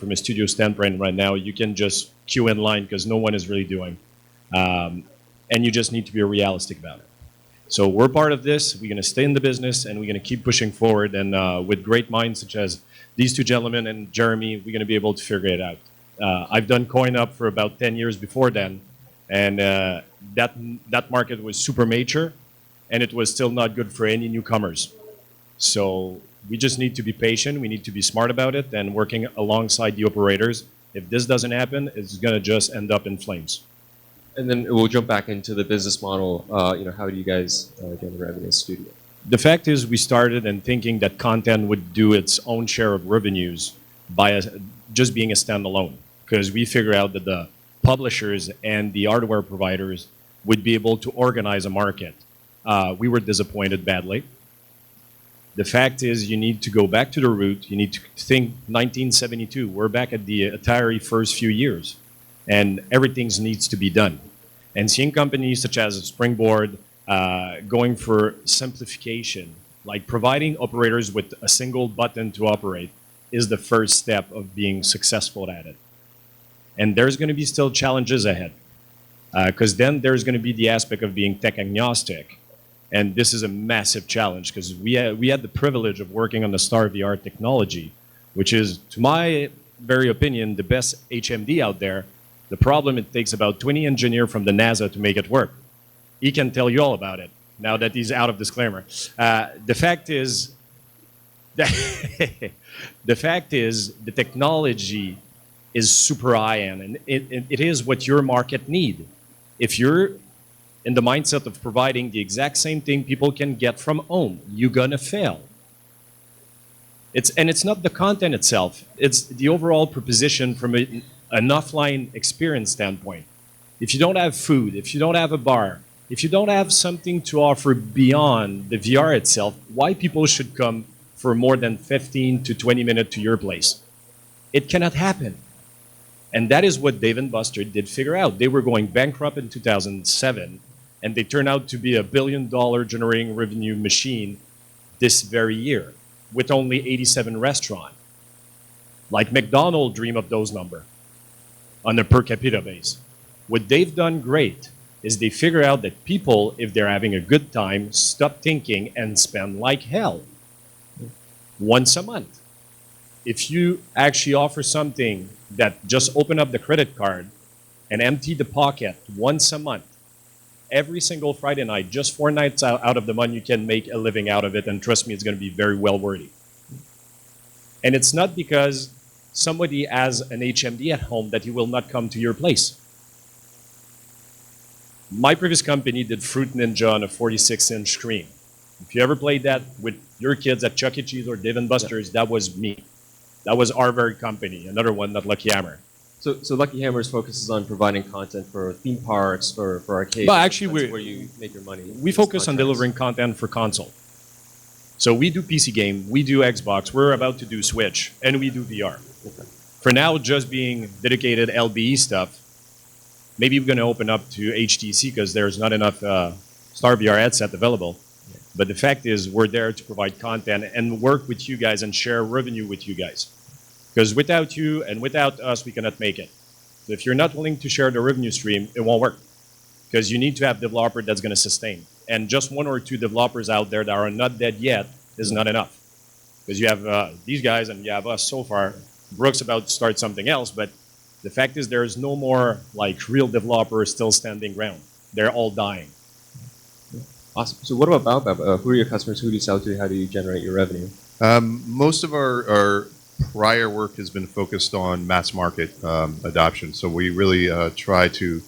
from a studio standpoint right now, you can just queue in line because no one is really doing. And you just need to be realistic about it. So we're part of this. We're going to stay in the business and we're going to keep pushing forward. And with great minds such as these two gentlemen and Jeremy, we're going to be able to figure it out. I've done CoinUp for about 10 years before then. And that market was super mature and it was still not good for any newcomers. So we just need to be patient. We need to be smart about it and working alongside the operators. If this doesn't happen, it's going to just end up in flames. And then we'll jump back into the business model. How do you guys generate revenue as a studio? The fact is, we started in thinking that content would do its own share of revenues by just being a standalone, because we figured out that the publishers and the hardware providers would be able to organize a market. We were disappointed badly. The fact is, you need to go back to the root. You need to think 1972. We're back at the Atari first few years, and everything needs to be done. And seeing companies such as Springboard going for simplification, like providing operators with a single button to operate, is the first step of being successful at it. And there's going to be still challenges ahead, because then there's going to be the aspect of being tech agnostic. And this is a massive challenge because we had the privilege of working on the Star VR technology, which is, to my very opinion, the best HMD out there. The problem, it takes about 20 engineers from the NASA to make it work. He can tell you all about it now that he's out of disclaimer. The fact is, the technology is super high-end, and it is what your market need. If you're in the mindset of providing the exact same thing people can get from home, you're gonna fail. It's not the content itself, it's the overall proposition from an offline experience standpoint. If you don't have food, if you don't have a bar, if you don't have something to offer beyond the VR itself, why people should come for more than 15 to 20 minutes to your place? It cannot happen. And that is what Dave & Buster did figure out. They were going bankrupt in 2007, and they turned out to be a $1 billion generating revenue machine this very year with only 87 restaurants. Like McDonald's dream of those numbers on a per capita base. What they've done great is they figure out that people, if they're having a good time, stop thinking and spend like hell once a month. If you actually offer something that just open up the credit card and empty the pocket once a month, every single Friday night, just 4 nights out of the month, you can make a living out of it, and trust me, it's going to be very well worthy. And it's not because somebody has an HMD at home that he will not come to your place. My previous company did Fruit Ninja on a 46-inch screen. If you ever played that with your kids at Chuck E. Cheese or Dave & Buster's, that was me. That was our very company, another one, not Lucky Hammer. So Lucky Hammers focuses on providing content for theme parks, for arcades. But actually, that's where you make your money. We focus on delivering content for console. So we do PC game, we do Xbox, we're about to do Switch, and we do VR. Okay. For now, just being dedicated LBE stuff, maybe we're going to open up to HTC because there's not enough Star VR headset available. Yeah. But the fact is, we're there to provide content and work with you guys and share revenue with you guys. Because without you and without us, we cannot make it. So if you're not willing to share the revenue stream, it won't work. Because you need to have a developer that's going to sustain. And just 1 or 2 developers out there that are not dead yet is not enough. Because you have these guys and you have us so far. Brooks about to start something else, but the fact is there's no more like real developers still standing ground. They're all dying. Awesome. So what about Baobab? Who are your customers? Who do you sell to? How do you generate your revenue? Most of our prior work has been focused on mass market adoption. So we really try to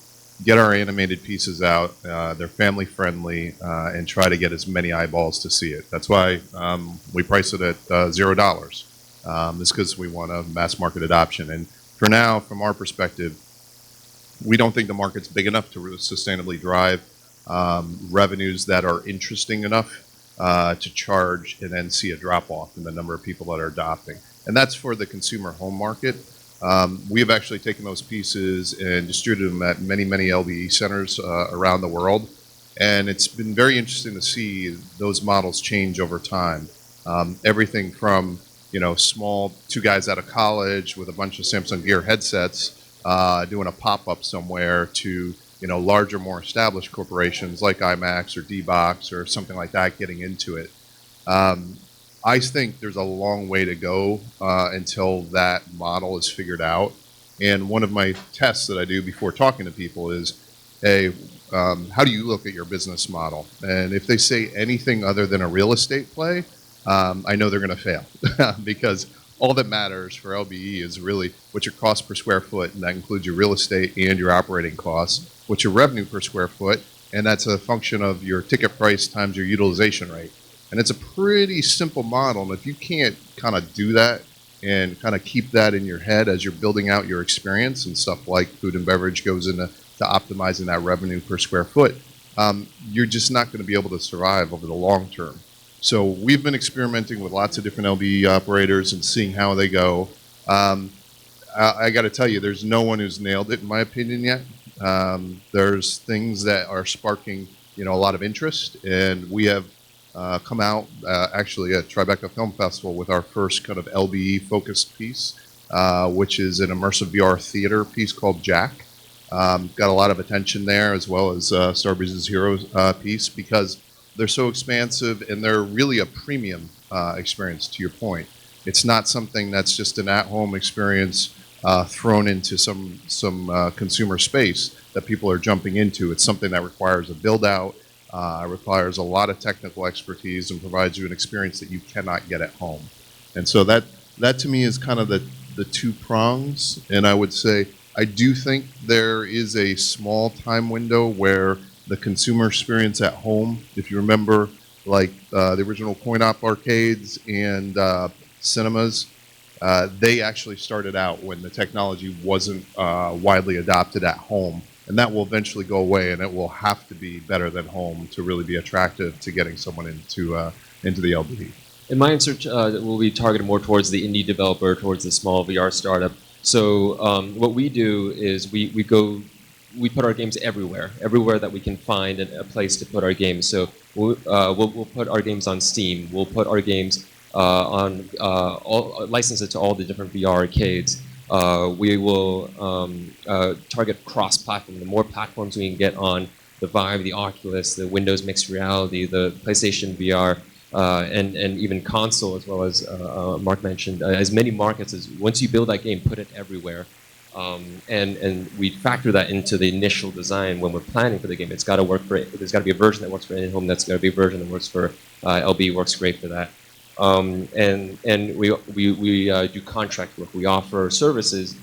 get our animated pieces out. They're family friendly and try to get as many eyeballs to see it. That's why we price it at $0. It's because we want a mass market adoption. And for now, from our perspective, we don't think the market's big enough to really sustainably drive revenues that are interesting enough to charge and then see a drop off in the number of people that are adopting. And that's for the consumer home market. We have actually taken those pieces and distributed them at many, many LBE centers around the world. And it's been very interesting to see those models change over time. Everything from small two guys out of college with a bunch of Samsung Gear headsets doing a pop-up somewhere to larger, more established corporations like IMAX or D-Box or something like that getting into it. I think there's a long way to go until that model is figured out. And one of my tests that I do before talking to people is, hey, how do you look at your business model? And if they say anything other than a real estate play, I know they're going to fail because all that matters for LBE is really what's your cost per square foot, and that includes your real estate and your operating costs. What's your revenue per square foot, and that's a function of your ticket price times your utilization rate. And it's a pretty simple model, and if you can't kind of do that and kind of keep that in your head as you're building out your experience, and stuff like food and beverage goes into optimizing that revenue per square foot, you're just not going to be able to survive over the long term. So we've been experimenting with lots of different LBE operators and seeing how they go. I got to tell you, there's no one who's nailed it in my opinion yet. There's things that are sparking, a lot of interest, and we have come out actually at Tribeca Film Festival with our first kind of LBE focused piece, which is an immersive VR theater piece called Jack. Got a lot of attention there, as well as Starbreeze's Heroes piece, because they're so expansive and they're really a premium experience, to your point. It's not something that's just an at-home experience thrown into some consumer space that people are jumping into. It's something that requires a build-out, requires a lot of technical expertise, and provides you an experience that you cannot get at home. And so that to me is kind of the two prongs. And I would say I do think there is a small time window where the consumer experience at home, if you remember, like the original coin-op arcades and cinemas, they actually started out when the technology wasn't widely adopted at home. And that will eventually go away, and it will have to be better than home to really be attractive to getting someone into the LBE. And my answer will be targeted more towards the indie developer, towards the small VR startup. So what we do is we put our games everywhere that we can find a place to put our games. So we'll put our games on Steam. We'll put our games on license it to all the different VR arcades. We will target cross-platform. The more platforms we can get on, the Vive, the Oculus, the Windows Mixed Reality, the PlayStation VR, and even console, as well as Mark mentioned, as many markets as once you build that game, put it everywhere. And we factor that into the initial design when we're planning for the game. It's got to work for it. There's got to be a version that works for in-home. That's got to be a version that works for LB. Works great for that. And we do contract work. We offer services.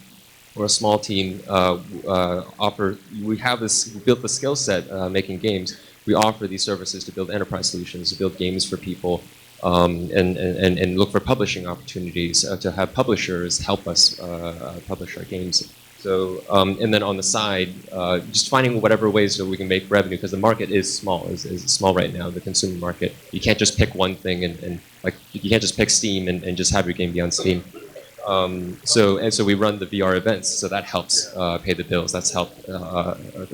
We're a small team. We built the skill set making games. We offer these services to build enterprise solutions, to build games for people, and look for publishing opportunities to have publishers help us publish our games. So and then on the side, just finding whatever ways that we can make revenue, because the market is small, is small right now, the consumer market. You can't just pick one thing and like you can't just pick Steam and just have your game be on Steam. So we run the VR events, so that helps pay the bills. That's helped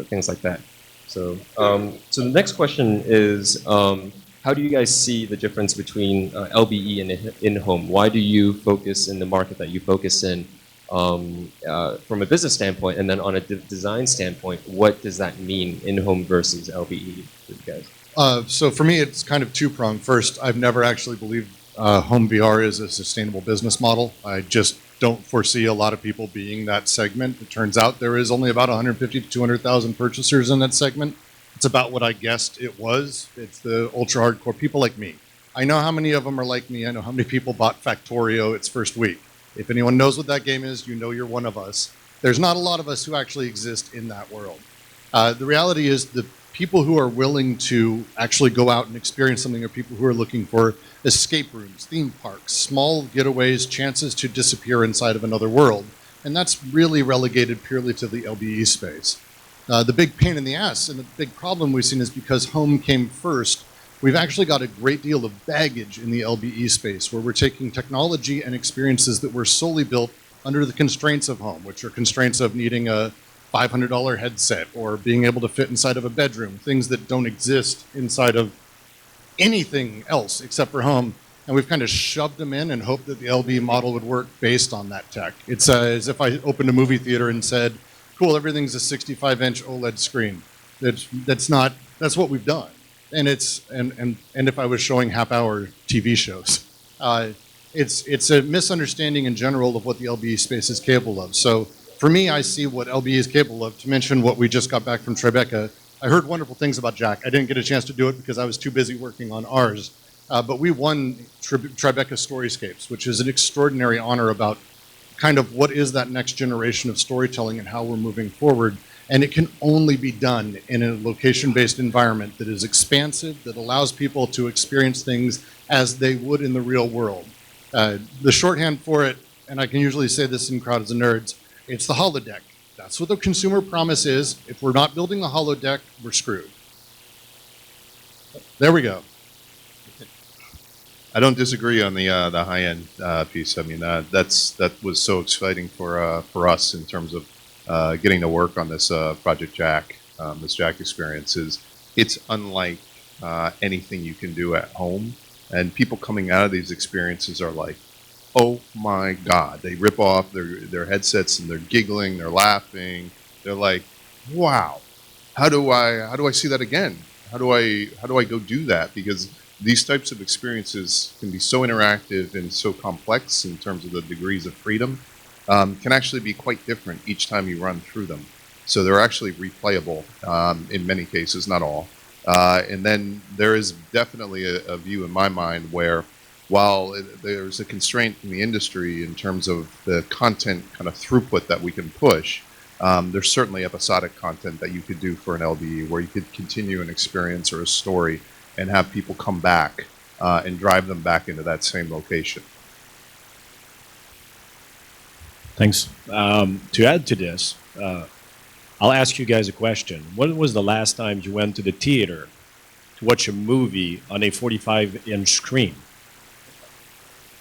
things like that. So so the next question is, how do you guys see the difference between LBE and in-home? Why do you focus in the market that you focus in from a business standpoint, and then on a design standpoint, what does that mean, in-home versus LBE for you guys? So for me, it's kind of two-pronged. First, I've never actually believed home VR is a sustainable business model. I just don't foresee a lot of people being that segment. It turns out there is only about 150 to 200,000 purchasers in that segment. It's about what I guessed it was. It's the ultra hardcore people like me. I know how many of them are like me. I know how many people bought Factorio its first week. If anyone knows what that game is, you know you're one of us. There's not a lot of us who actually exist in that world. The reality is the people who are willing to actually go out and experience something are people who are looking for escape rooms, theme parks, small getaways, chances to disappear inside of another world. And that's really relegated purely to the LBE space. The big pain in the ass and the big problem we've seen is because home came first, we've actually got a great deal of baggage in the LBE space where we're taking technology and experiences that were solely built under the constraints of home, which are constraints of needing a $500 headset or being able to fit inside of a bedroom, things that don't exist inside of anything else except for home. and we've kind of shoved them in and hoped that the LB model would work based on that tech. It's as if I opened a movie theater and said, cool, everything's a 65-inch OLED screen. That's what we've done. And if I was showing half-hour TV shows, it's a misunderstanding in general of what the LBE space is capable of. So for me, I see what LBE is capable of. To mention what we just got back from Tribeca, I heard wonderful things about Jack. I didn't get a chance to do it because I was too busy working on ours. But we won Tribeca Storyscapes, which is an extraordinary honor about kind of what is that next generation of storytelling and how we're moving forward. And it can only be done in a location-based environment that is expansive, that allows people to experience things as they would in the real world. The shorthand for it, and I can usually say this in crowds of nerds, it's the holodeck. That's what the consumer promise is. If we're not building the holodeck, we're screwed. There we go. I don't disagree on the high-end piece. I mean, that was so exciting for us in terms of getting to work on this Project Jack, this Jack experience. It's unlike anything you can do at home, and people coming out of these experiences are like, oh my God. They rip off their headsets and they're giggling, they're laughing. They're like, wow, how do I see that again? How do I go do that? Because these types of experiences can be so interactive and so complex in terms of the degrees of freedom, can actually be quite different each time you run through them. So they're actually replayable in many cases, not all. And then there is definitely a view in my mind where, while there's a constraint in the industry in terms of the content kind of throughput that we can push, there's certainly episodic content that you could do for an LBE where you could continue an experience or a story and have people come back and drive them back into that same location. Thanks. To add to this, I'll ask you guys a question. When was the last time you went to the theater to watch a movie on a 45-inch screen?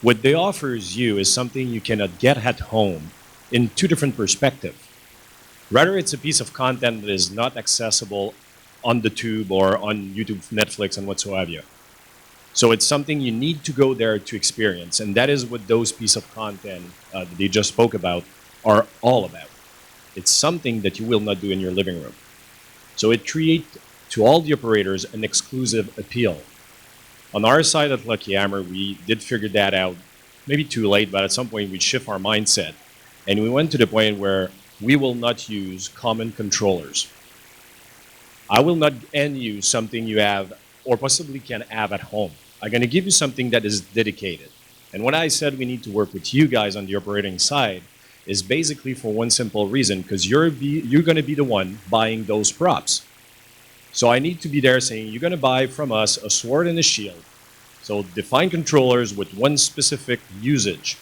What they offers you is something you cannot get at home in two different perspectives. Rather, it's a piece of content that is not accessible on the tube or on YouTube, Netflix, and whatsoever. So it's something you need to go there to experience, and that is what those pieces of content that they just spoke about are all about. It's something that you will not do in your living room. So it creates, to all the operators, an exclusive appeal. On our side at Lucky Hammer, we did figure that out, maybe too late, but at some point we shift our mindset. And we went to the point where we will not use common controllers. I will not end you something you have or possibly can have at home. I'm going to give you something that is dedicated. And when I said we need to work with you guys on the operating side, is basically for one simple reason, because you're going to be the one buying those props. So I need to be there saying, you're going to buy from us a sword and a shield. So define controllers with one specific usage.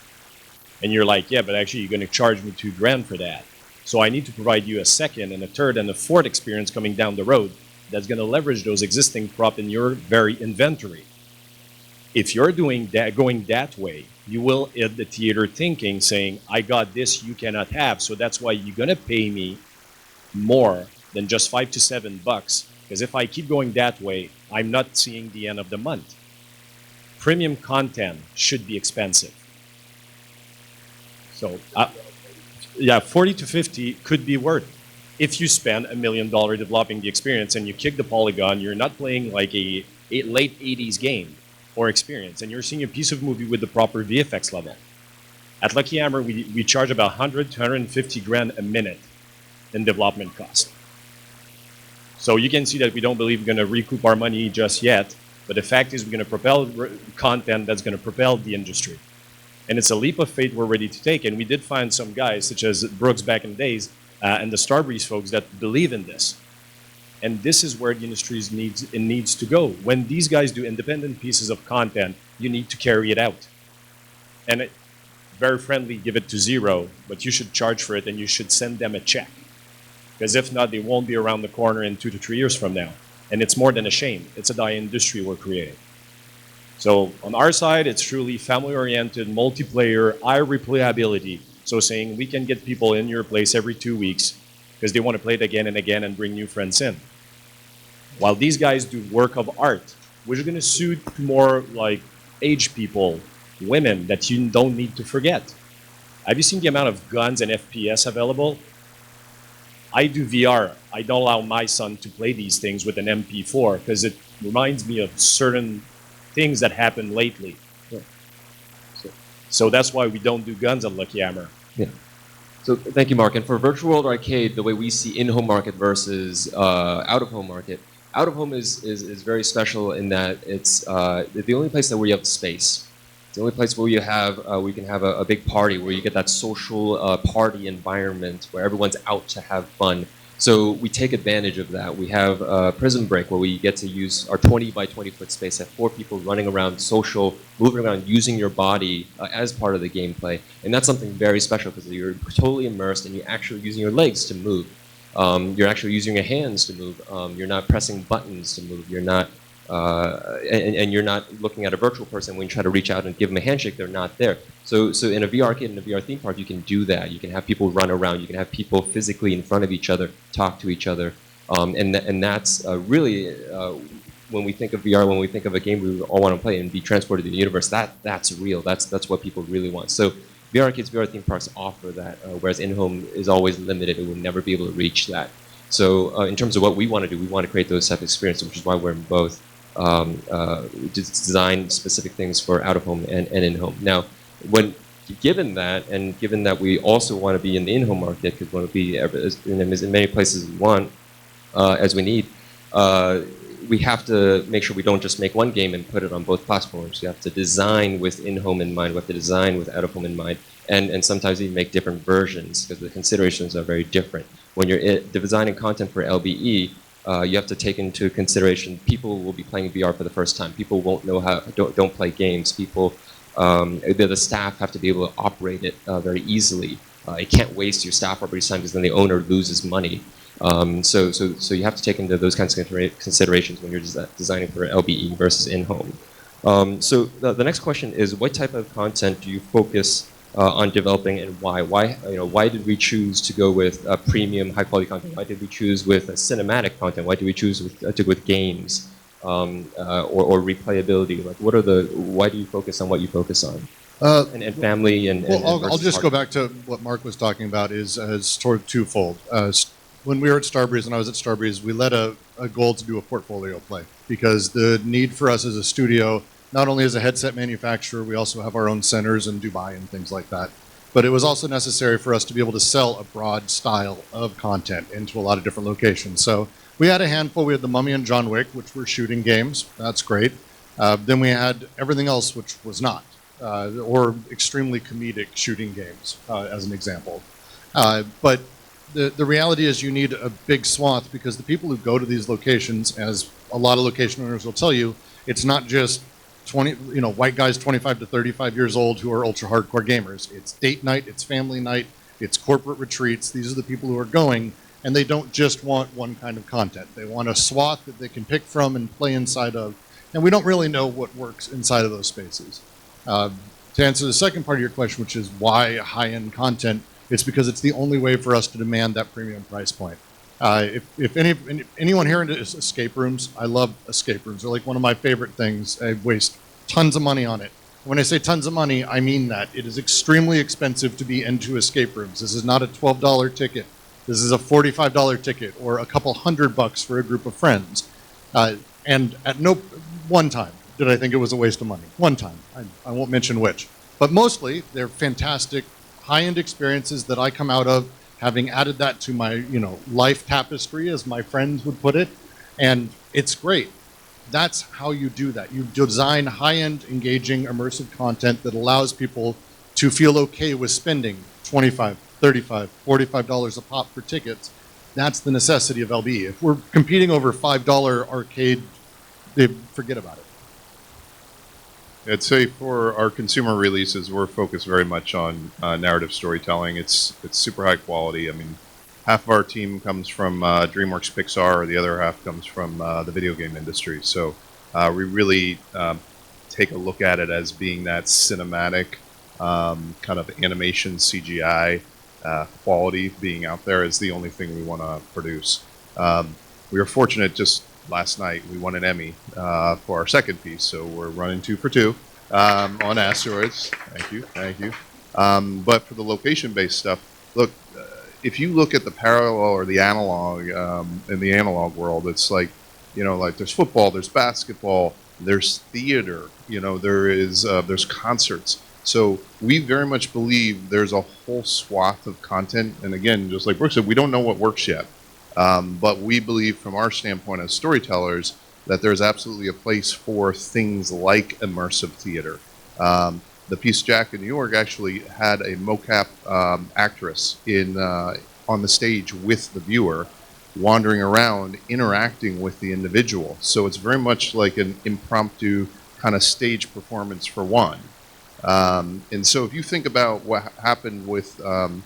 And you're like, yeah, but actually you're going to charge me $2,000 for that. So I need to provide you a second and a third and a fourth experience coming down the road that's going to leverage those existing prop in your very inventory. If you're doing that, going that way, you will hit the theater thinking, saying, I got this you cannot have. So that's why you're going to pay me more than just $5 to $7. Because if I keep going that way, I'm not seeing the end of the month. Premium content should be expensive. So, yeah, 40 to 50 could be worth. If you spend $1 million developing the experience and you kick the polygon, you're not playing like a late 80s game or experience, and you're seeing a piece of movie with the proper VFX level. At Lucky Hammer, we charge about 100 to 150 grand a minute in development cost. So you can see that we don't believe we're going to recoup our money just yet, but the fact is we're going to propel content that's going to propel the industry. And it's a leap of faith we're ready to take, and we did find some guys, such as Brooks back in the days, and the Starbreeze folks that believe in this. And this is where the industry needs to go. When these guys do independent pieces of content, you need to carry it out. And very friendly, give it to zero, but you should charge for it and you should send them a check. Because if not, they won't be around the corner in 2 to 3 years from now. And it's more than a shame. It's a dying industry we're creating. So on our side, it's truly family-oriented, multiplayer, high replayability. So saying we can get people in your place every 2 weeks because they want to play it again and again and bring new friends in. While these guys do work of art, which are going to suit more like age people, women that you don't need to forget. Have you seen the amount of guns and FPS available? I do VR. I don't allow my son to play these things with an MP4 because it reminds me of certain things that happened lately. So that's why we don't do guns at Lucky Hammer. Yeah. So thank you, Mark. And for Virtual World Arcade, the way we see in-home market versus out-of-home market, out-of-home is very special in that it's the only place that where you have space. It's the only place where you have we can have a big party where you get that social party environment where everyone's out to have fun. So we take advantage of that. We have Prison Break where we get to use our 20 by 20 foot space, have 4 people running around, social, moving around, using your body as part of the gameplay. And that's something very special because you're totally immersed and you're actually using your legs to move. You're actually using your hands to move. You're not pressing buttons to move. You're not, and you're not looking at a virtual person when you try to reach out and give them a handshake. They're not there. So in a VR arcade and a VR theme park, you can do that. You can have people run around. You can have people physically in front of each other, talk to each other, and that's really when we think of VR, when we think of a game we all want to play and be transported to the universe. That's real. That's what people really want. So VR arcades, VR theme parks offer that, whereas in-home is always limited. It will never be able to reach that. So in terms of what we want to do, we want to create those type of experiences, which is why we're in both. Design specific things for out-of-home and in-home. Now, given that we also want to be in the in-home market, because we want to be in many places we want, as we need, we have to make sure we don't just make one game and put it on both platforms. We have to design with in-home in mind. We have to design with out-of-home in mind, and sometimes we make different versions because the considerations are very different. When you're designing content for LBE, you have to take into consideration people will be playing VR for the first time. People won't know how, don't play games. People, the staff have to be able to operate it very easily. You can't waste your staff operating time because then the owner loses money. So you have to take into those kinds of considerations when you're designing for LBE versus in-home. So the next question is, what type of content do you focus on developing and why? Why did we choose to go with premium, high-quality content? Why did we choose with cinematic content? Why did we choose with games or replayability? Like, why do you focus on what you focus on? And family and I'll just go back to what Mark was talking about is sort of twofold. When we were at Starbreeze and I was at Starbreeze, we led a goal to do a portfolio play because the need for us as a studio, not only as a headset manufacturer, we also have our own centers in Dubai and things like that. But it was also necessary for us to be able to sell a broad style of content into a lot of different locations. So we had a handful. We had The Mummy and John Wick, which were shooting games. That's great. Then we had everything else, which was not, or extremely comedic shooting games, as an example. But the reality is you need a big swath because the people who go to these locations, as a lot of location owners will tell you, it's not just white guys 25 to 35 years old who are ultra hardcore gamers. It's date night, it's family night, it's corporate retreats. These are the people who are going, and they don't just want one kind of content. They want a swath that they can pick from and play inside of, and we don't really know what works inside of those spaces. To answer the second part of your question, which is why high-end content, it's because it's the only way for us to demand that premium price point. If anyone here into escape rooms, I love escape rooms. They're like one of my favorite things. I waste tons of money on it. When I say tons of money, I mean that. It is extremely expensive to be into escape rooms. This is not a $12 ticket. This is a $45 ticket or a couple $100 for a group of friends. And at no one time did I think it was a waste of money. One time. I won't mention which. But mostly, they're fantastic high-end experiences that I come out of having added that to my, life tapestry, as my friends would put it, and it's great. That's how you do that. You design high-end, engaging, immersive content that allows people to feel okay with spending $25, $35, $45 a pop for tickets. That's the necessity of LBE. If we're competing over $5 arcade, they forget about it. I'd say for our consumer releases, we're focused very much on narrative storytelling. It's super high quality. I mean, half of our team comes from DreamWorks Pixar, the other half comes from the video game industry. So we really take a look at it as being that cinematic kind of animation CGI quality being out there is the only thing we want to produce. We were fortunate just last night we won an Emmy for our second piece, so we're running 2 for 2. on asteroids. Thank you. But for the location-based stuff, look, if you look at the parallel or the analog in the analog world, it's like, like there's football, there's basketball, there's theater, there's concerts. So we very much believe there's a whole swath of content. And again, just like Brooke said, we don't know what works yet. But we believe from our standpoint as storytellers that there's absolutely a place for things like immersive theater. The piece Jack in New York actually had a mocap actress on the stage with the viewer, wandering around, interacting with the individual. So it's very much like an impromptu kind of stage performance for one. And so if you think about what happened with some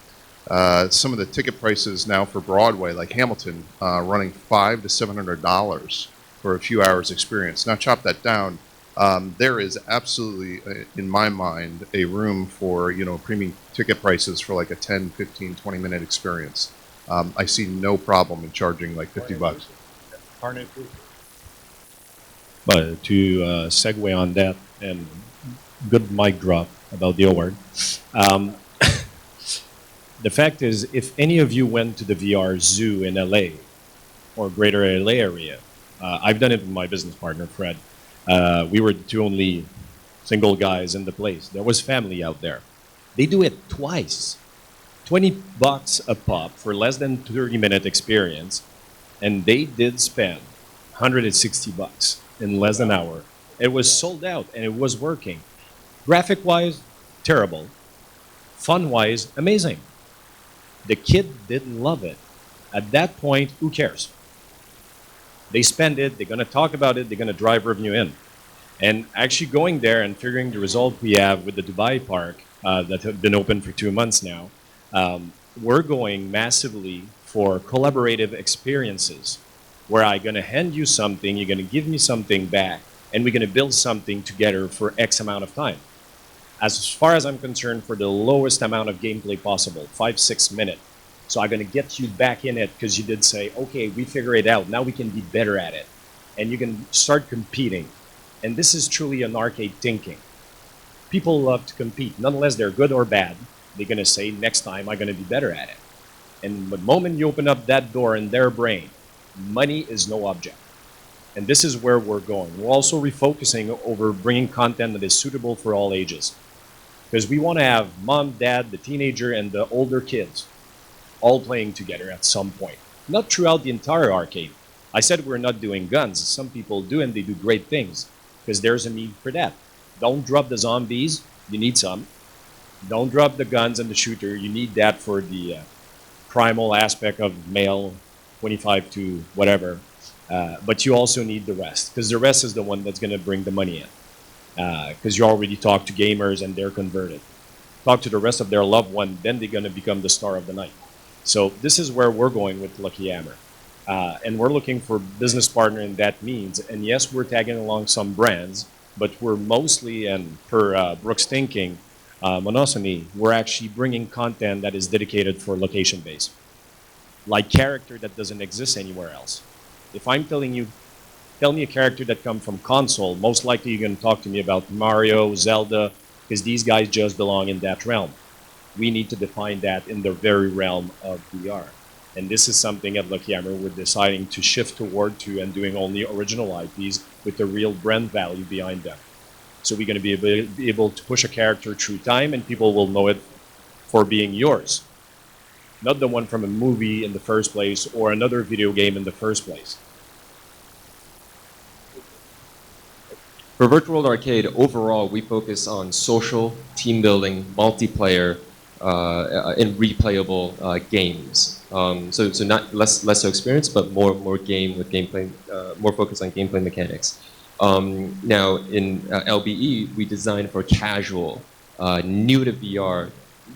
of the ticket prices now for Broadway, like Hamilton, running $500 to $700 for a few hours experience. Now chop that down. There is absolutely, in my mind, a room for, premium ticket prices for like a 10, 15, 20-minute experience. I see no problem in charging like $50. But to segue on that, and good mic drop about the award. The fact is, if any of you went to the VR Zoo in LA or greater LA area, I've done it with my business partner, Fred. We were the two only single guys in the place. There was family out there. They do it twice. $20 a pop for less than 30-minute experience, and they did spend $160 in less than an hour. It was sold out, and it was working. Graphic-wise, terrible. Fun-wise, amazing. The kid didn't love it. At that point, who cares? They spend it, they're going to talk about it, they're going to drive revenue in. And actually going there and figuring the result we have with the Dubai park that have been open for 2 months now, we're going massively for collaborative experiences where I'm going to hand you something, you're going to give me something back, and we're going to build something together for X amount of time. As far as I'm concerned, for the lowest amount of gameplay possible, 5-6 minutes. So I'm going to get you back in it because you did say, okay, we figure it out. Now we can be better at it. And you can start competing. And this is truly an arcade thinking. People love to compete. Nonetheless, they're good or bad. They're going to say, next time I'm going to be better at it. And the moment you open up that door in their brain, money is no object. And this is where we're going. We're also refocusing over bringing content that is suitable for all ages. Because we want to have mom, dad, the teenager, and the older kids all playing together at some point. Not throughout the entire arcade. I said we're not doing guns. Some people do, and they do great things. Because there's a need for that. Don't drop the zombies. You need some. Don't drop the guns and the shooter. You need that for the primal aspect of male, 25 to whatever. But you also need the rest. Because the rest is the one that's going to bring the money in. Because you already talk to gamers and they're converted. Talk to the rest of their loved one, then they're going to become the star of the night. So this is where we're going with Lucky Hammer. And we're looking for business partner in that means. And yes, we're tagging along some brands, but we're mostly, and per Brooks thinking, Monosony, we're actually bringing content that is dedicated for location base. Like character that doesn't exist anywhere else. If I'm telling you, tell me a character that comes from console, most likely you're going to talk to me about Mario, Zelda, because these guys just belong in that realm. We need to define that in the very realm of VR. And this is something at Lucky Hammer we're deciding to shift toward to and doing only original IPs with the real brand value behind them. So we're going to be able to push a character through time and people will know it for being yours. Not the one from a movie in the first place or another video game in the first place. For Virtual World Arcade, overall, we focus on social, team building, multiplayer, and replayable games. So not less so experience, but more game with gameplay, more focus on gameplay mechanics. Now in LBE, we design for casual, new to VR,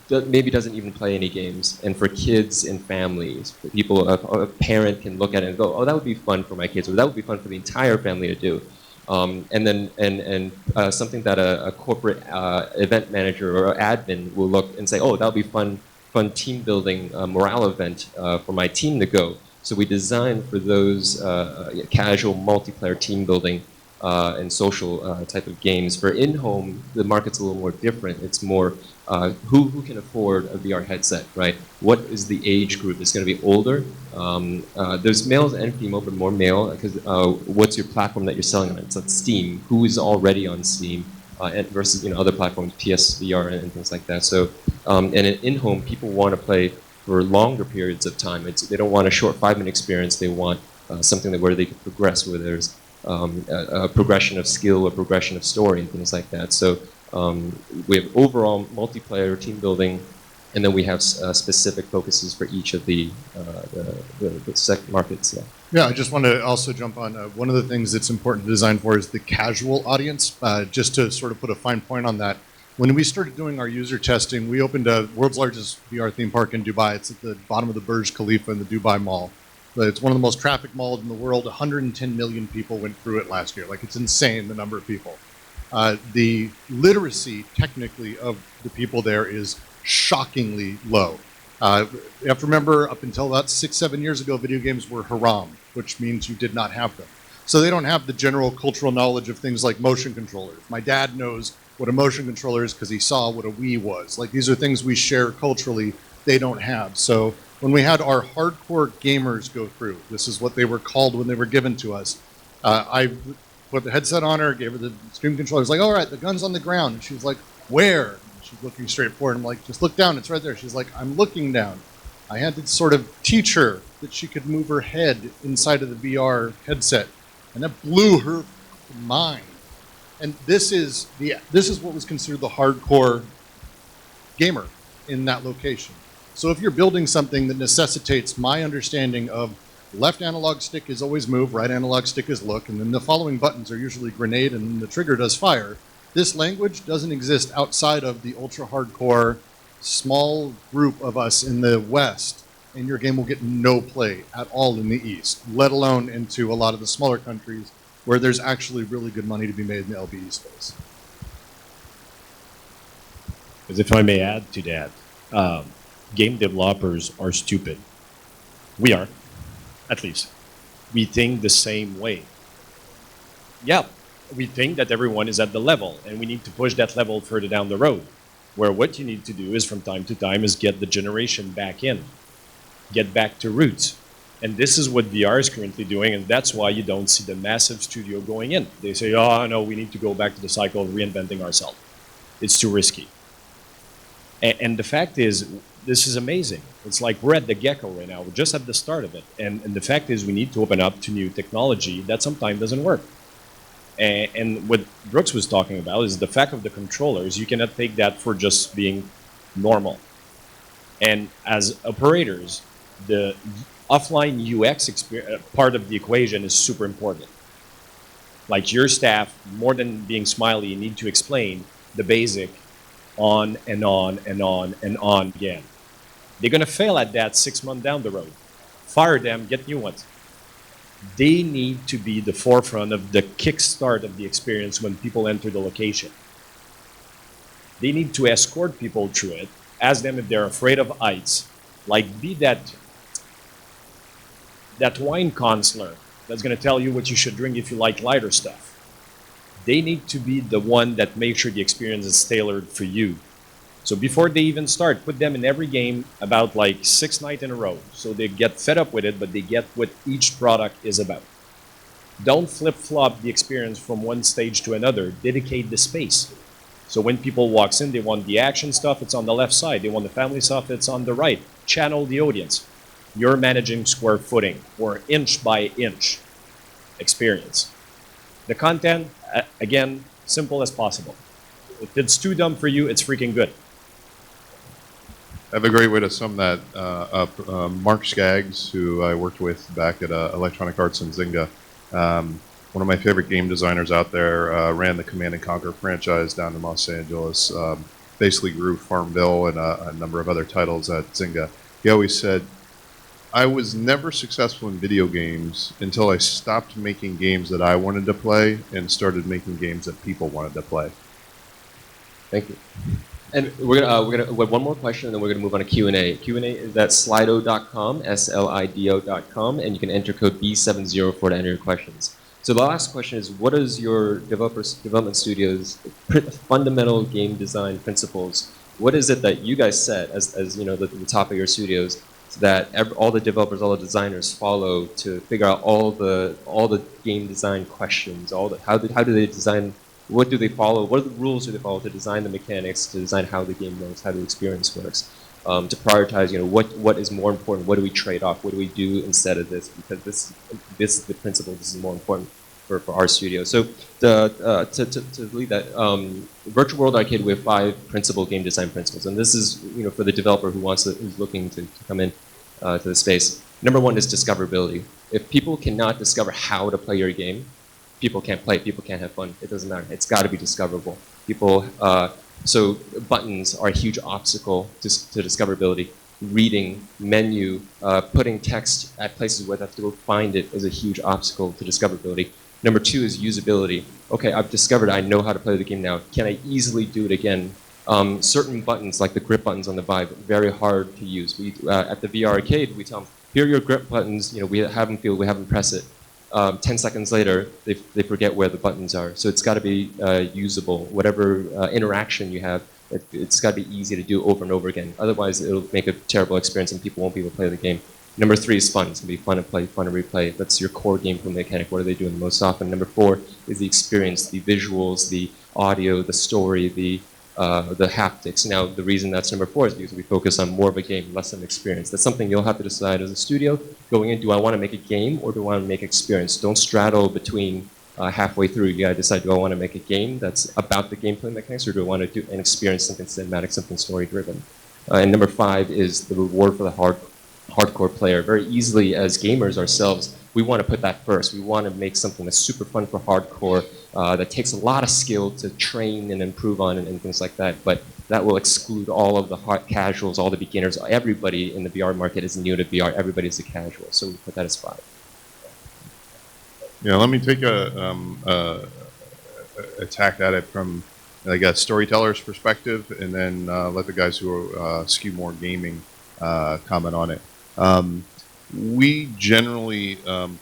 maybe doesn't even play any games, and for kids and families, people, a parent can look at it and go, oh, that would be fun for my kids, or that would be fun for the entire family to do. And then something that a corporate event manager or admin will look and say, oh, that would be fun team building morale event for my team to go. So we design for those casual multiplayer team building and social type of games. For in-home, the market's a little more different. It's more who can afford a VR headset, right? What is the age group? It's going to be older. There's males and female, but more male. Because what's your platform that you're selling on? It's on Steam. Who is already on Steam? And versus other platforms, PSVR and things like that. So, and in-home, people want to play for longer periods of time. They don't want a short 5-minute experience. They want something where they can progress, where there's a progression of skill, a progression of story, and things like that. So we have overall multiplayer team building, and then we have specific focuses for each of the markets. Yeah. Yeah, I just want to also jump on one of the things that's important to design for is the casual audience. Just to sort of put a fine point on that, when we started doing our user testing, we opened a world's largest VR theme park in Dubai. It's at the bottom of the Burj Khalifa in the Dubai Mall. It's one of the most trafficked malls in the world. 110 million people went through it last year. Like, it's insane, the number of people. The literacy, technically, of the people there is shockingly low. You have to remember, up until about 6-7 years ago, video games were haram, which means you did not have them. So they don't have the general cultural knowledge of things like motion controllers. My dad knows what a motion controller is because he saw what a Wii was. Like, these are things we share culturally, they don't have. So when we had our hardcore gamers go through, this is what they were called when they were given to us. I put the headset on her, gave her the stream controller. I was like, all right, the gun's on the ground. And she was like, where? She's looking straight forward. I'm like, just look down. It's right there. She's like, I'm looking down. I had to sort of teach her that she could move her head inside of the VR headset, and that blew her mind. And this is what was considered the hardcore gamer in that location. So if you're building something that necessitates my understanding of left analog stick is always move, right analog stick is look, and then the following buttons are usually grenade, and then the trigger does fire. This language doesn't exist outside of the ultra hardcore small group of us in the West, and your game will get no play at all in the East, let alone into a lot of the smaller countries where there's actually really good money to be made in the LBE space. As if I may add to that, game developers are stupid. We are, at least. We think the same way. Yeah, we think that everyone is at the level, and we need to push that level further down the road. Where what you need to do is, from time to time, is get the generation back in, get back to roots. And this is what VR is currently doing, and that's why you don't see the massive studio going in. They say, oh, no, we need to go back to the cycle of reinventing ourselves. It's too risky. And the fact is, this is amazing. It's like we're at the gecko right now. We're just at the start of it. And the fact is, we need to open up to new technology that sometimes doesn't work. And what Brooks was talking about is the fact of the controllers. You cannot take that for just being normal. And as operators, the offline UX part of the equation is super important. Like, your staff, more than being smiley, you need to explain the basic on and on and on and on again. They're going to fail at that 6 months down the road. Fire them, get new ones. They need to be the forefront of the kickstart of the experience when people enter the location. They need to escort people through it, ask them if they're afraid of heights, like be that wine counselor that's going to tell you what you should drink if you like lighter stuff. They need to be the one that makes sure the experience is tailored for you. So before they even start, put them in every game about like 6 nights in a row. So they get fed up with it, but they get what each product is about. Don't flip-flop the experience from one stage to another. Dedicate the space. So when people walks in, they want the action stuff, it's on the left side. They want the family stuff, it's on the right. Channel the audience. You're managing square footing or inch by inch experience. The content, again, simple as possible. If it's too dumb for you, it's freaking good. I have a great way to sum that up. Mark Skaggs, who I worked with back at Electronic Arts and Zynga, one of my favorite game designers out there, ran the Command & Conquer franchise down in Los Angeles, basically grew Farmville and a number of other titles at Zynga. He always said, I was never successful in video games until I stopped making games that I wanted to play and started making games that people wanted to play. Thank you. And we have one more question, and then we're gonna move on to Q&A. Q&A is at slido.com, slido.com, and you can enter code B70 to enter your questions. So the last question is, what is your development studio's fundamental game design principles? What is it that you guys set as you know the top of your studios that all the developers, all the designers follow to figure out all the game design questions? How do they design? What do they follow? What are the rules do they follow to design the mechanics, to design how the game works, how the experience works? To prioritize, what is more important? What do we trade off? What do we do instead of this? Because this is the principle. This is more important for our studio. So to lead that, Virtual World Arcade, we have 5 principal game design principles, and this is for the developer who's looking to come in to the space. Number 1 is discoverability. If people cannot discover how to play your game, people can't play. People can't have fun. It doesn't matter. It's got to be discoverable. So buttons are a huge obstacle to discoverability. Reading, menu, putting text at places where they have to go find it is a huge obstacle to discoverability. Number 2 is usability. Okay, I've discovered I know how to play the game now. Can I easily do it again? Certain buttons, like the grip buttons on the Vive, very hard to use. At the VR Arcade, we tell them, here are your grip buttons. We have them feel, we have them press it. 10 seconds later, they forget where the buttons are. So it's got to be usable. Whatever interaction you have, it's got to be easy to do over and over again. Otherwise, it'll make a terrible experience and people won't be able to play the game. Number 3 is fun. It's going to be fun to play, fun to replay. That's your core gameplay mechanic. What are they doing most often? Number 4 is the experience, the visuals, the audio, the story, the haptics. Now, the reason that's number 4 is because we focus on more of a game, less of an experience. That's something you'll have to decide as a studio going in. Do I want to make a game or do I want to make experience? Don't straddle between halfway through. You got to decide, do I want to make a game that's about the gameplay mechanics or do I want to do an experience, something cinematic, something story-driven? And number 5 is the reward for the hardcore player. Very easily, as gamers ourselves, we want to put that first. We want to make something that's super fun for hardcore, that takes a lot of skill to train and improve on and things like that, but that will exclude all of the casuals, all the beginners. Everybody in the VR market is new to VR. Everybody's a casual, so we put that as 5. Yeah, let me take a attack at it from like a storyteller's perspective, and then let the guys who skew more gaming comment on it. We generally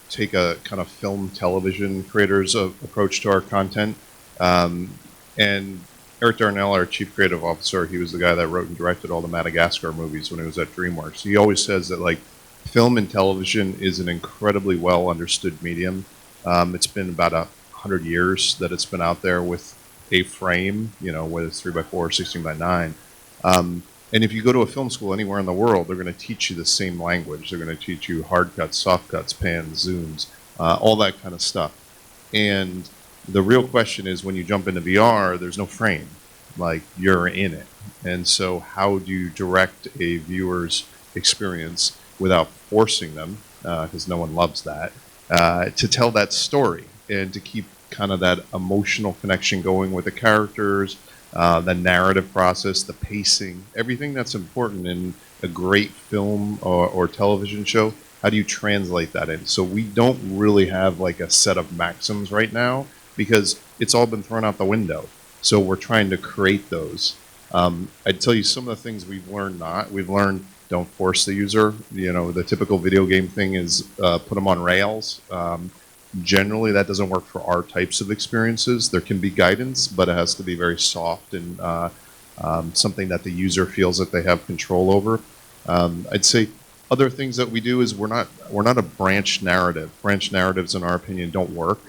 take a kind of film television creators approach to our content. And Eric Darnell, our chief creative officer, he was the guy that wrote and directed all the Madagascar movies when he was at DreamWorks. He always says that like film and television is an incredibly well understood medium. It's been about 100 years that it's been out there with a frame, whether it's 3x4 or 16x9. And if you go to a film school anywhere in the world, they're going to teach you the same language. They're going to teach you hard cuts, soft cuts, pans, zooms, all that kind of stuff. And the real question is when you jump into VR, there's no frame. Like, you're in it. And so how do you direct a viewer's experience without forcing them, because no one loves that, to tell that story and to keep kind of that emotional connection going with the characters, the narrative process, the pacing, everything that's important in a great film or television show. How do you translate that in? So we don't really have like a set of maxims right now because it's all been thrown out the window. So we're trying to create those. I'd tell you some of the things we've learned We've learned don't force the user. The typical video game thing is put them on rails. Generally, that doesn't work for our types of experiences. There can be guidance, but it has to be very soft and something that the user feels that they have control over. I'd say other things that we do is we're not a branch narrative. Branch narratives, in our opinion, don't work.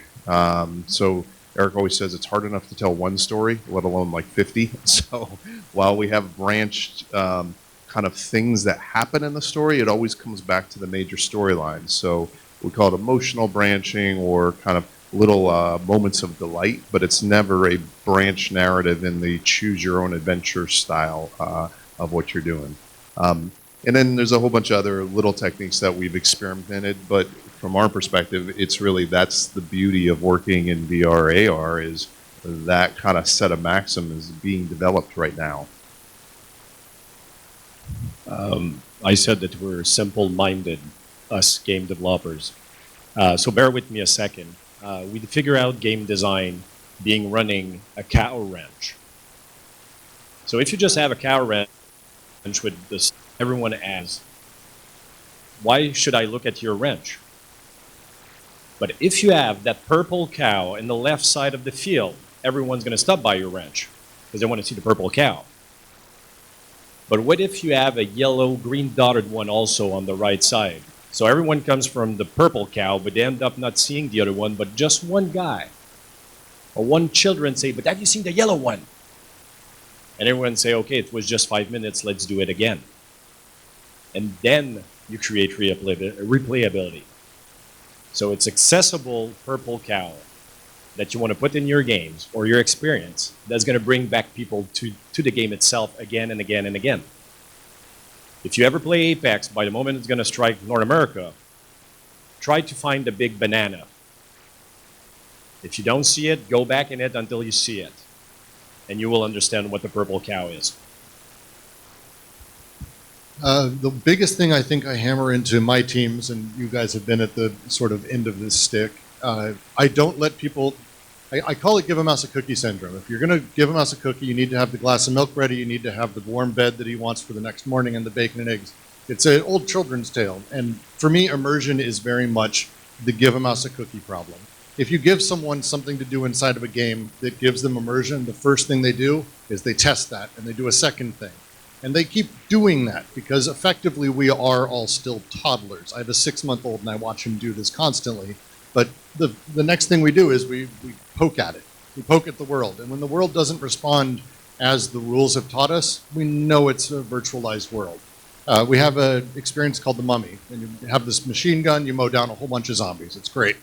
So Eric always says it's hard enough to tell one story, let alone like 50. So while we have branched kind of things that happen in the story, it always comes back to the major storylines. So we call it emotional branching or kind of little moments of delight, but it's never a branch narrative in the choose your own adventure style of what you're doing. And then there's a whole bunch of other little techniques that we've experimented, but from our perspective, it's really that's the beauty of working in VR AR is that kind of set of maxim is being developed right now. I said that we're simple-minded, us game developers. So bear with me a second. We figure out game design running a cow ranch. So if you just have a cow ranch with this, everyone asks, why should I look at your wrench? But if you have that purple cow in the left side of the field, everyone's going to stop by your ranch because they want to see the purple cow. But what if you have a yellow, green dotted one also on the right side? So everyone comes from the purple cow, but they end up not seeing the other one, but just one guy. Or one children say, but have you seen the yellow one? And everyone say, okay, it was just 5 minutes, let's do it again. And then you create replayability. So it's accessible purple cow that you want to put in your games or your experience that's going to bring back people to the game itself again and again and again. If you ever play Apex, by the moment it's going to strike North America, try to find the big banana. If you don't see it, go back in it until you see it. And you will understand what the purple cow is. The biggest thing I think I hammer into my teams, and you guys have been at the sort of end of this stick, I don't let people, I call it give a mouse a cookie syndrome. If you're going to give a mouse a cookie, you need to have the glass of milk ready, you need to have the warm bed that he wants for the next morning, and the bacon and eggs. It's an old children's tale. And for me, immersion is very much the give a mouse a cookie problem. If you give someone something to do inside of a game that gives them immersion, the first thing they do is they test that, and they do a second thing. And they keep doing that because effectively we are all still toddlers. I have a 6-month-old and I watch him do this constantly. But the next thing we do is we poke at it. We poke at the world. And when the world doesn't respond as the rules have taught us, we know it's a virtualized world. We have an experience called The Mummy. And you have this machine gun, you mow down a whole bunch of zombies. It's great.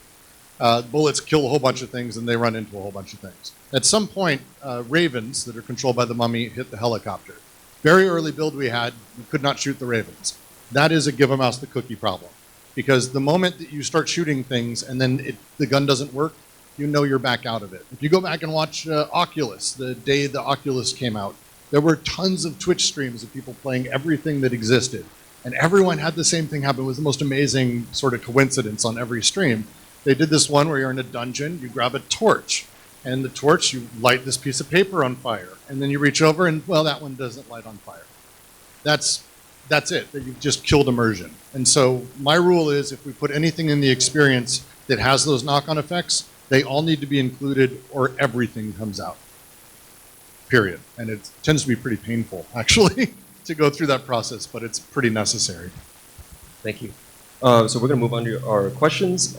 Bullets kill a whole bunch of things and they run into a whole bunch of things. At some point, ravens that are controlled by the Mummy hit the helicopter. Very early build we had, you could not shoot the ravens. That is a give a mouse the cookie problem. Because the moment that you start shooting things and then the gun doesn't work, you know you're back out of it. If you go back and watch Oculus, the day the Oculus came out, there were tons of Twitch streams of people playing everything that existed. And everyone had the same thing happen. It was the most amazing sort of coincidence on every stream. They did this one where you're in a dungeon, you grab a torch, and the torch, you light this piece of paper on fire. And then you reach over and, well, that one doesn't light on fire. That's it, that you've just killed immersion. And so my rule is if we put anything in the experience that has those knock-on effects, they all need to be included or everything comes out, period. And it tends to be pretty painful, actually, to go through that process, but it's pretty necessary. Thank you. So we're going to move on to our questions.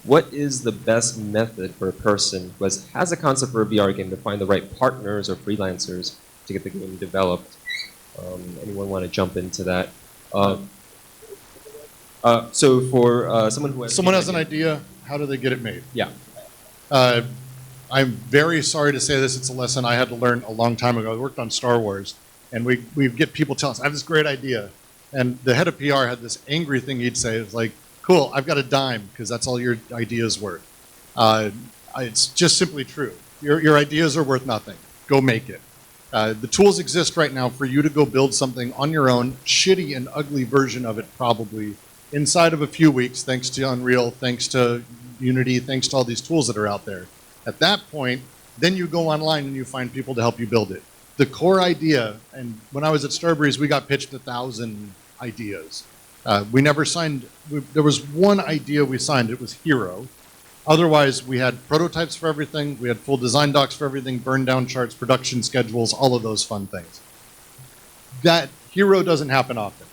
What is the best method for a person who has a concept for a VR game to find the right partners or freelancers to get the game developed? Anyone want to jump into that? So for someone who has an idea, how do they get it made? Yeah. I'm very sorry to say this. It's a lesson I had to learn a long time ago. I worked on Star Wars, and we get people telling us, I have this great idea. And the head of PR had this angry thing he'd say. It was like, cool, I've got a dime, because that's all your idea is worth. It's just simply true. Your ideas are worth nothing. Go make it. The tools exist right now for you to go build something on your own, shitty and ugly version of it probably, inside of a few weeks, thanks to Unreal, thanks to Unity, thanks to all these tools that are out there. At that point, then you go online and you find people to help you build it. The core idea, and when I was at Starbreeze, we got pitched 1,000 ideas. We never signed, there was one idea we signed, it was Hero. Otherwise, we had prototypes for everything, we had full design docs for everything, burn down charts, production schedules, all of those fun things. That Hero doesn't happen often.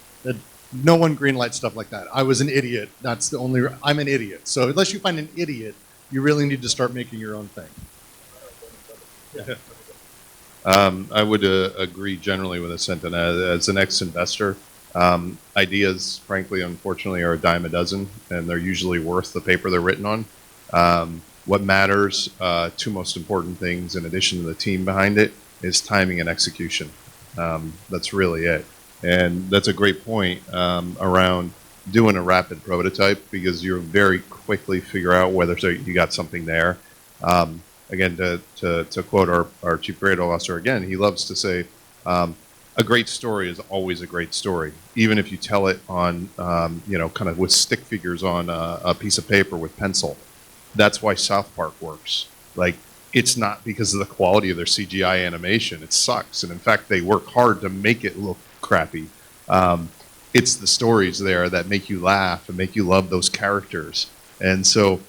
No one greenlights stuff like that. I was an idiot. I'm an idiot. So unless you find an idiot, you really need to start making your own thing. Yeah. I would agree generally with Ascent, and as an ex-investor, ideas, frankly, unfortunately, are a dime a dozen, and they're usually worth the paper they're written on. What matters, two most important things, in addition to the team behind it, is timing and execution. That's really it. And that's a great point around doing a rapid prototype, because you very quickly figure out whether you got something there. Again, to quote our chief creative officer again, he loves to say, a great story is always a great story, even if you tell it on, kind of with stick figures on a piece of paper with pencil. That's why South Park works. Like, it's not because of the quality of their CGI animation. It sucks. And in fact, they work hard to make it look crappy. It's the stories there that make you laugh and make you love those characters. And so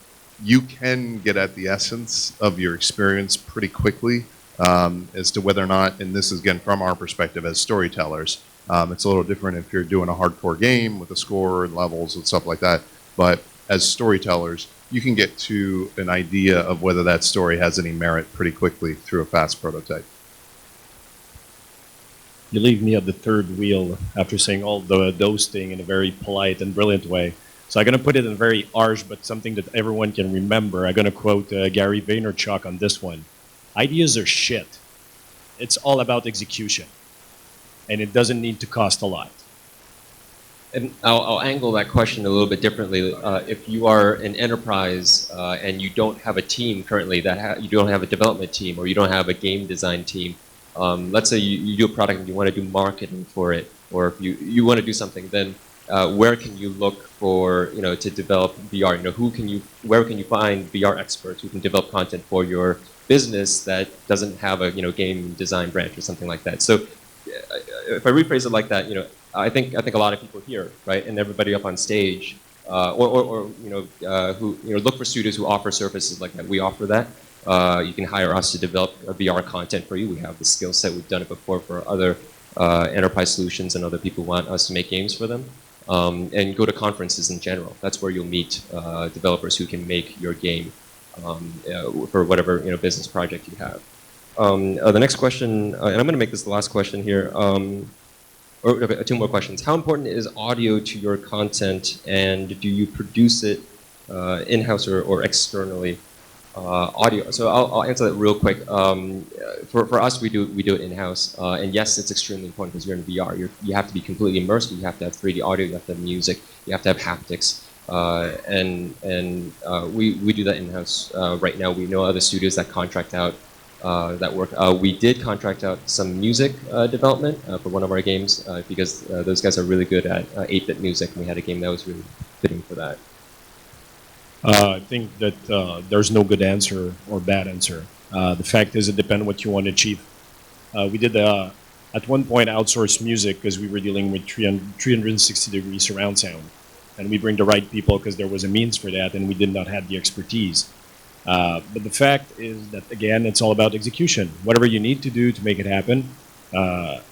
you can get at the essence of your experience pretty quickly as to whether or not, and this is again from our perspective as storytellers, it's a little different if you're doing a hardcore game with a score and levels and stuff like that. But as storytellers, you can get to an idea of whether that story has any merit pretty quickly through a fast prototype. You leave me at the third wheel after saying all those things in a very polite and brilliant way. So I'm going to put it in a very harsh, but something that everyone can remember. I'm going to quote Gary Vaynerchuk on this one. Ideas are shit. It's all about execution. And it doesn't need to cost a lot. And I'll angle that question a little bit differently. If you are an enterprise and you don't have a team currently, you don't have a development team or you don't have a game design team, let's say you do a product and you want to do marketing for it, or if you want to do something, then where can you look for, to develop VR? Where can you find VR experts who can develop content for your business that doesn't have a game design branch or something like that? So if I rephrase it like that, I think a lot of people here, right, and everybody up on stage, who look for studios who offer services like that. We offer that. You can hire us to develop VR content for you. We have the skill set. We've done it before for other enterprise solutions, and other people want us to make games for them. And go to conferences in general. That's where you'll meet developers who can make your game for whatever business project you have. The next question, and I'm going to make this the last question here. Okay, two more questions. How important is audio to your content, and do you produce it in-house or externally? Audio. So I'll answer that real quick. For us, we do it in-house, and yes, it's extremely important because you're in VR. You have to be completely immersed. You have to have 3D audio. You have to have music. You have to have haptics, and we do that in-house right now. We know other studios that contract out that work. We did contract out some music development for one of our games because those guys are really good at 8-bit music, and we had a game that was really fitting for that. I think that there's no good answer or bad answer. The fact is, it depends what you want to achieve. We did, at one point, outsource music because we were dealing with 360-degree surround sound. And we bring the right people because there was a means for that, and we did not have the expertise. But the fact is that, again, it's all about execution. Whatever you need to do to make it happen.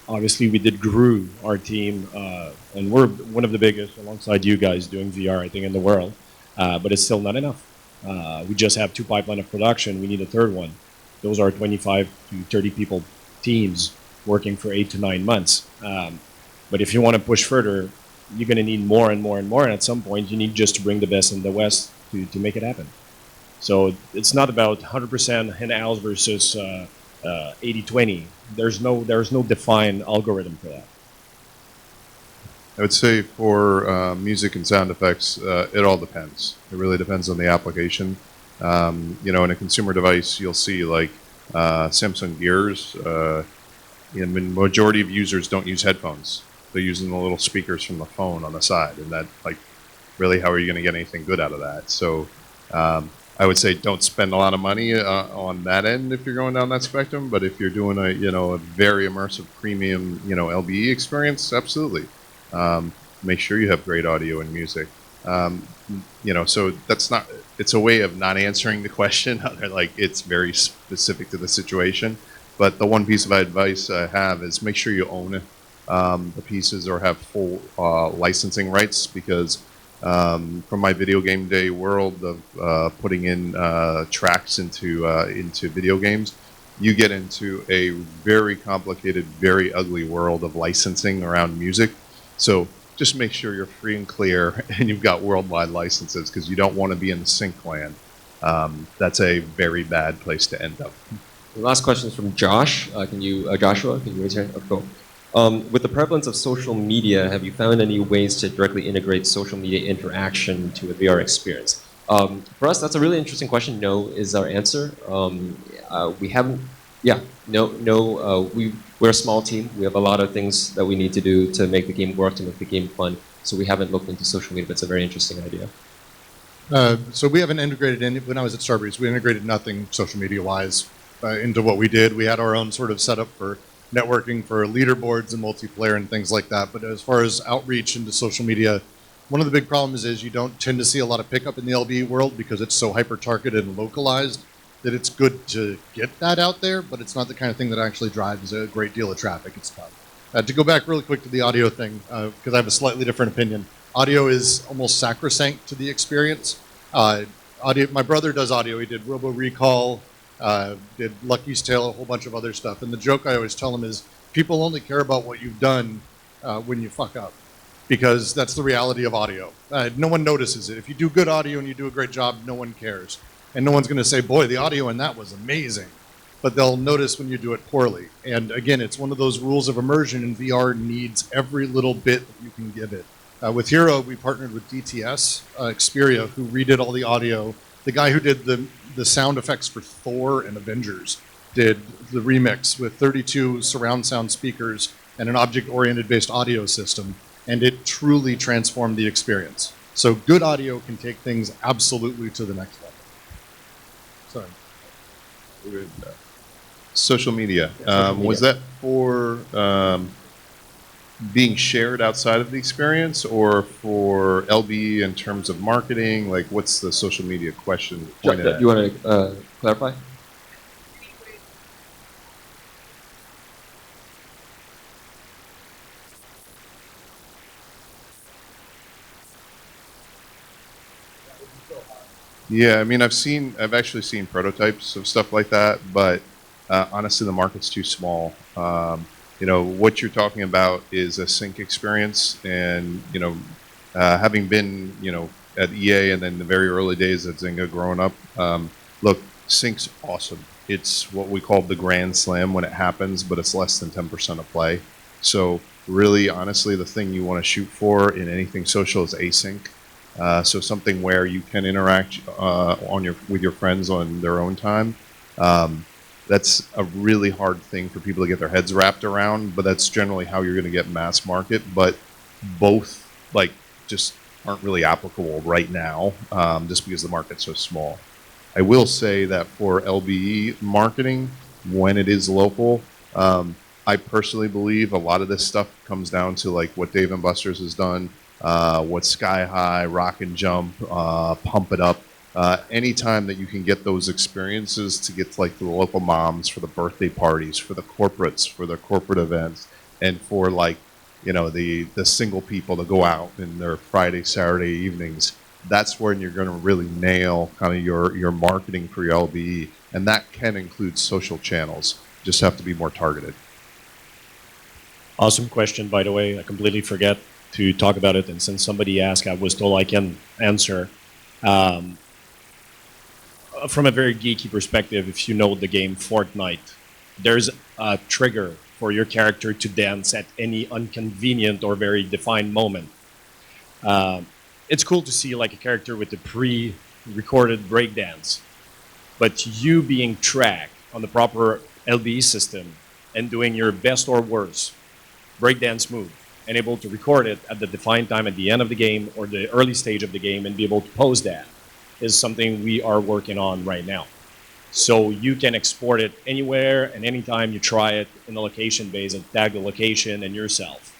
Obviously, we did grew our team, and we're one of the biggest, alongside you guys, doing VR, I think, in the world. But it's still not enough. We just have 2 pipeline of production. We need a third one. Those are 25 to 30 people teams working for 8 to 9 months. But if you want to push further, you're going to need more and more and more. And at some point, you need just to bring the best in the West to make it happen. So it's not about 100% in-house versus 80-20. There's no defined algorithm for that. I would say for music and sound effects, it all depends. It really depends on the application. In a consumer device, you'll see like Samsung Gears. The majority of users don't use headphones. They're using the little speakers from the phone on the side, and that, like, really, how are you going to get anything good out of that? So I would say don't spend a lot of money on that end if you're going down that spectrum. But if you're doing a very immersive premium LBE experience, absolutely. Make sure you have great audio and music. So that's not, it's a way of not answering the question. Like, it's very specific to the situation. But the one piece of advice I have is make sure you own the pieces or have full licensing rights, because from my video game day world of putting in tracks into video games, you get into a very complicated, very ugly world of licensing around music. So just make sure you're free and clear and you've got worldwide licenses, because you don't want to be in sync land. That's a very bad place to end up. The last question is from Josh. Joshua, can you raise your hand? Oh, cool. With the prevalence of social media, have you found any ways to directly integrate social media interaction to a VR experience? For us, that's a really interesting question. No is our answer. We haven't. Yeah, no. We're a small team. We have a lot of things that we need to do to make the game work, to make the game fun. So we haven't looked into social media, but it's a very interesting idea. So we haven't integrated when I was at Starbreeze, we integrated nothing social media-wise into what we did. We had our own sort of setup for networking, for leaderboards and multiplayer and things like that. But as far as outreach into social media, One of the big problems is you don't tend to see a lot of pickup in the LBE world because it's so hyper-targeted and localized that it's good to get that out there, but it's not the kind of thing that actually drives a great deal of traffic. It's tough. To go back really quick to the audio thing, because I have a slightly different opinion. Audio is almost sacrosanct to the experience. Audio. My brother does audio. He did Robo Recall, did Lucky's Tale, a whole bunch of other stuff. And the joke I always tell him is, people only care about what you've done when you fuck up, because that's the reality of audio. No one notices it. If you do good audio and you do a great job, no one cares. And no one's going to say, boy, the audio in that was amazing. But they'll notice when you do it poorly. And again, it's one of those rules of immersion, and VR needs every little bit that you can give it. With Hero, we partnered with DTS, Xperia, who redid all the audio. The guy who did the sound effects for Thor and Avengers did the remix with 32 surround sound speakers and an object-oriented based audio system, and it truly transformed the experience. So good audio can take things absolutely to the next level. Sorry. Social media. Social media. Was that for being shared outside of the experience, or for LBE in terms of marketing? Like, what's the social media question pointed at? You want to clarify? Yeah, I mean, I've actually seen prototypes of stuff like that, but honestly, the market's too small. What you're talking about is a sync experience, and having been at EA and then the very early days at Zynga growing up, look, sync's awesome. It's what we call the grand slam when it happens, but it's less than 10% of play. So really, honestly, the thing you want to shoot for in anything social is async. So something where you can interact with your friends on their own time. That's a really hard thing for people to get their heads wrapped around, but that's generally how you're going to get mass market. But both just aren't really applicable right now, just because the market's so small. I will say that for LBE marketing, when it is local, I personally believe a lot of this stuff comes down to what Dave and Buster's has done, what Sky High, Rock and Jump, Pump It Up. Anytime that you can get those experiences to get to the local moms for the birthday parties, for the corporates, for the corporate events, and for the single people to go out in their Friday, Saturday evenings, that's when you're going to really nail kind of your marketing for your LBE, and that can include social channels. Just have to be more targeted. Awesome question, by the way. I completely forget to talk about it, and since somebody asked, I was told I can answer. From a very geeky perspective, if you know the game Fortnite, there's a trigger for your character to dance at any inconvenient or very defined moment. It's cool to see a character with a pre-recorded breakdance, but you being tracked on the proper LBE system and doing your best or worst breakdance move and able to record it at the defined time at the end of the game or the early stage of the game and be able to post that is something we are working on right now. So you can export it anywhere and anytime you try it in a location base and tag the location and yourself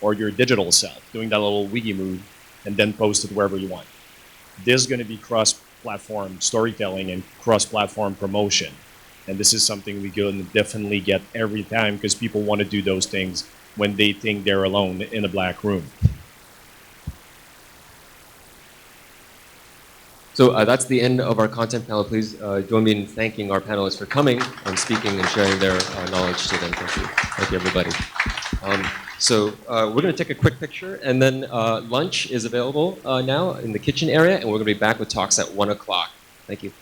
or your digital self doing that little wiggy move and then post it wherever you want. This is going to be cross-platform storytelling and cross-platform promotion. And this is something we can definitely get every time because people want to do those things when they think they're alone in a black room. So that's the end of our content panel. Please join me in thanking our panelists for coming and speaking and sharing their knowledge to them. Thank you. Thank you, everybody. We're going to take a quick picture, and then lunch is available now in the kitchen area, and we're going to be back with talks at 1 o'clock. Thank you.